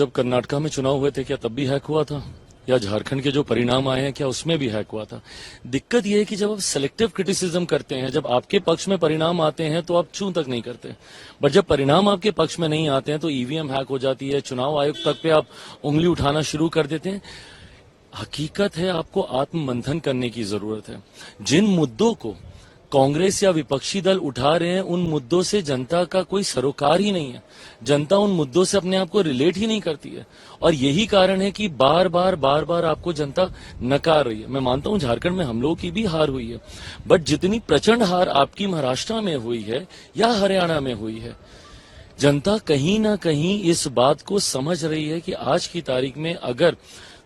जब कर्नाटका में चुनाव हुए थे क्या तब भी हैक हुआ था, या झारखंड के जो परिणाम आए हैं क्या उसमें भी हैक हुआ था? दिक्कत यह है कि जब आप सेलेक्टिव क्रिटिसिज्म करते हैं, जब आपके पक्ष में परिणाम आते हैं तो आप छू तक नहीं करते, बट जब परिणाम आपके पक्ष में नहीं आते हैं तो ईवीएम हैक हो जाती है, चुनाव आयोग तक पे आप उंगली उठाना शुरू कर देते हैं। हकीकत है आपको आत्ममंथन करने की जरूरत है। जिन मुद्दों को कांग्रेस या विपक्षी दल उठा रहे हैं उन मुद्दों से जनता का कोई सरोकार ही नहीं है। जनता उन मुद्दों से अपने आप को रिलेट ही नहीं करती है, और यही कारण है कि बार बार आपको जनता नकार रही है। मैं मानता हूं झारखंड में हम लोगों की भी हार हुई है, बट जितनी प्रचंड हार आपकी महाराष्ट्र में हुई है या हरियाणा में हुई है, जनता कहीं ना कहीं इस बात को समझ रही है कि आज की तारीख में अगर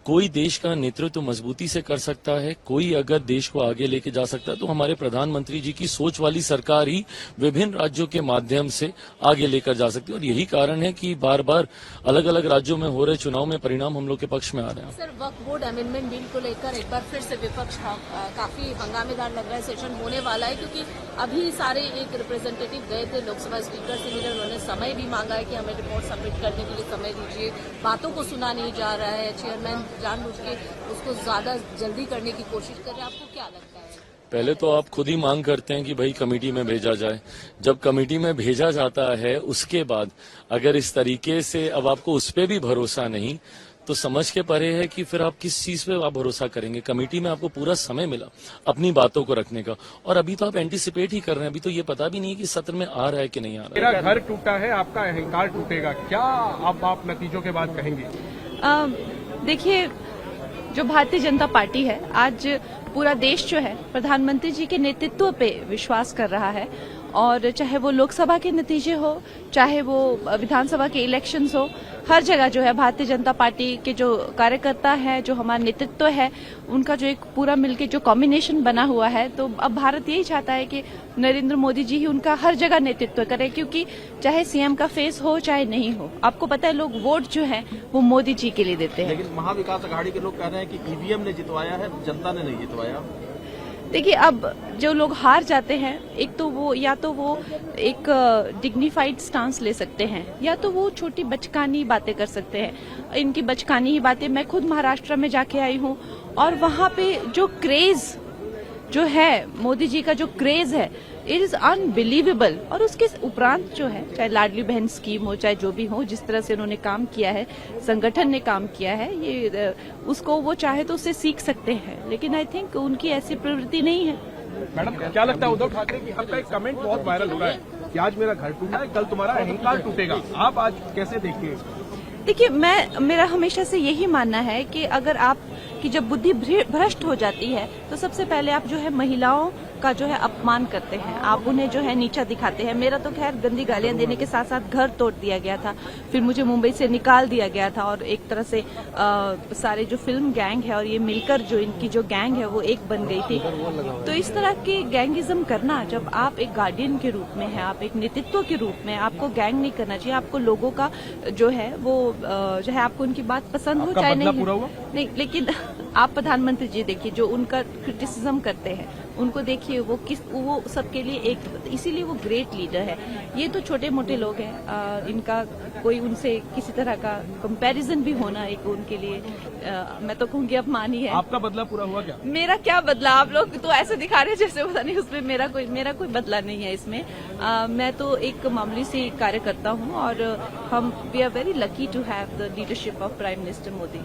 कोई देश का नेतृत्व मजबूती से कर सकता है, कोई अगर देश को आगे लेके जा सकता है, तो हमारे प्रधानमंत्री जी की सोच वाली सरकार ही विभिन्न राज्यों के माध्यम से आगे लेकर जा सकती है। और यही कारण है कि बार बार अलग अलग राज्यों में हो रहे चुनाव में परिणाम हम लोग के पक्ष में आ रहे हैं। सर, वक्फ बोर्ड अमेंडमेंट बिल को लेकर एक बार फिर से विपक्ष काफी हंगामेदार लग रहा है, सेशन होने वाला है, क्योंकि अभी सारे एक रिप्रेजेंटेटिव गए थे लोकसभा स्पीकर से मिले, उन्होंने समय भी मांगा है कि हमें रिपोर्ट सबमिट करने के लिए समय दीजिए, बातों को सुना नहीं जा रहा है, चेयरमैन जानबूझ के उसको ज्यादा जल्दी करने की कोशिश कर रहे हैं। आपको क्या लगता है? पहले तो आप खुद ही मांग करते हैं कि भाई कमेटी में भेजा जाए। जब कमेटी में भेजा जाता है उसके बाद अगर इस तरीके से अब आपको उस पर भी भरोसा नहीं, तो समझ के परे है कि फिर आप किस चीज पे आप भरोसा करेंगे। कमेटी में आपको पूरा समय मिला अपनी बातों को रखने का, और अभी तो आप एंटीसिपेट ही कर रहे हैं। अभी तो ये पता भी नहीं है कि सत्र में आ रहा है कि नहीं आ रहा है। मेरा घर टूटा है, आपका अहंकार टूटेगा, क्या आप नतीजों के बाद कहेंगे? देखिए, जो भारतीय जनता पार्टी है, आज पूरा देश जो है प्रधानमंत्री जी के नेतृत्व पे विश्वास कर रहा है, और चाहे वो लोकसभा के नतीजे हो, चाहे वो विधानसभा के इलेक्शंस हो, हर जगह जो है भारतीय जनता पार्टी के जो कार्यकर्ता है, जो हमारा नेतृत्व है, उनका जो एक पूरा मिलके जो कॉम्बिनेशन बना हुआ है, तो अब भारत यही चाहता है कि नरेंद्र मोदी जी ही उनका हर जगह नेतृत्व करें, क्योंकि चाहे सीएम का फेस हो चाहे नहीं हो, आपको पता है लोग वोट जो है वो मोदी जी के लिए देते हैं। लेकिन महाविकास अघाड़ी के लोग कह रहे हैं कि ईवीएम ने जितवाया है, जनता ने नहीं जितवाया। देखिए, अब जो लोग हार जाते हैं, एक तो वो या तो वो एक डिग्निफाइड स्टांस ले सकते हैं, या तो वो छोटी बचकानी बातें कर सकते हैं। इनकी बचकानी ही बातें, मैं खुद महाराष्ट्र में जाके आई हूँ, और वहाँ पे जो क्रेज जो है, मोदी जी का जो क्रेज है, इट इज अनबिलीवेबल। और उसके उपरांत जो है, चाहे लाडली बहन स्कीम हो, चाहे जो भी हो, जिस तरह से उन्होंने काम किया है, संगठन ने काम किया है, ये उसको वो चाहे तो उससे सीख सकते हैं, लेकिन आई थिंक उनकी ऐसी प्रवृत्ति नहीं है। मैडम, क्या लगता है उद्धव ठाकरे की आपका एक कमेंट बहुत वायरल हो रहा है कि आज मेरा घर टूटा है, कल तुम्हारा अहंकार टूटेगा, आप आज कैसे देखते हैं? देखिए, मेरा हमेशा से यही मानना है कि अगर आप की जब बुद्धि भ्रष्ट हो जाती है, तो सबसे पहले आप जो है महिलाओं का जो है अपमान करते हैं, आप उन्हें जो है नीचा दिखाते हैं। मेरा तो खैर गंदी गालियां देने के साथ साथ घर तोड़ दिया गया था, फिर मुझे मुंबई से निकाल दिया गया था, और एक तरह से सारे जो फिल्म गैंग है और ये मिलकर जो इनकी जो गैंग है वो एक बन गई थी। तो इस तरह की गैंगिज्म करना, जब आप एक गार्डियन के रूप में है, आप एक नेतृत्व के रूप में, आपको गैंग नहीं करना चाहिए। आपको लोगों का जो है वो जो है, आपको उनकी बात पसंद हो चाहे नहीं, लेकिन आप प्रधानमंत्री जी देखिए, जो उनका क्रिटिसिज्म करते हैं उनको देखिए, वो सबके लिए एक, इसीलिए वो ग्रेट लीडर है। ये तो छोटे मोटे लोग हैं, इनका कोई उनसे किसी तरह का कंपैरिजन भी होना एक उनके लिए मैं तो कहूँगी अपमान ही है। आपका बदला पूरा हुआ क्या? मेरा क्या बदला? आप लोग तो ऐसे दिखा रहे हैं जैसे पता नहीं, उसमें मेरा कोई बदला नहीं है इसमें। मैं तो एक मामूली सी कार्यकर्ता हूँ, और we are very lucky to have the leadership of prime minister Modi.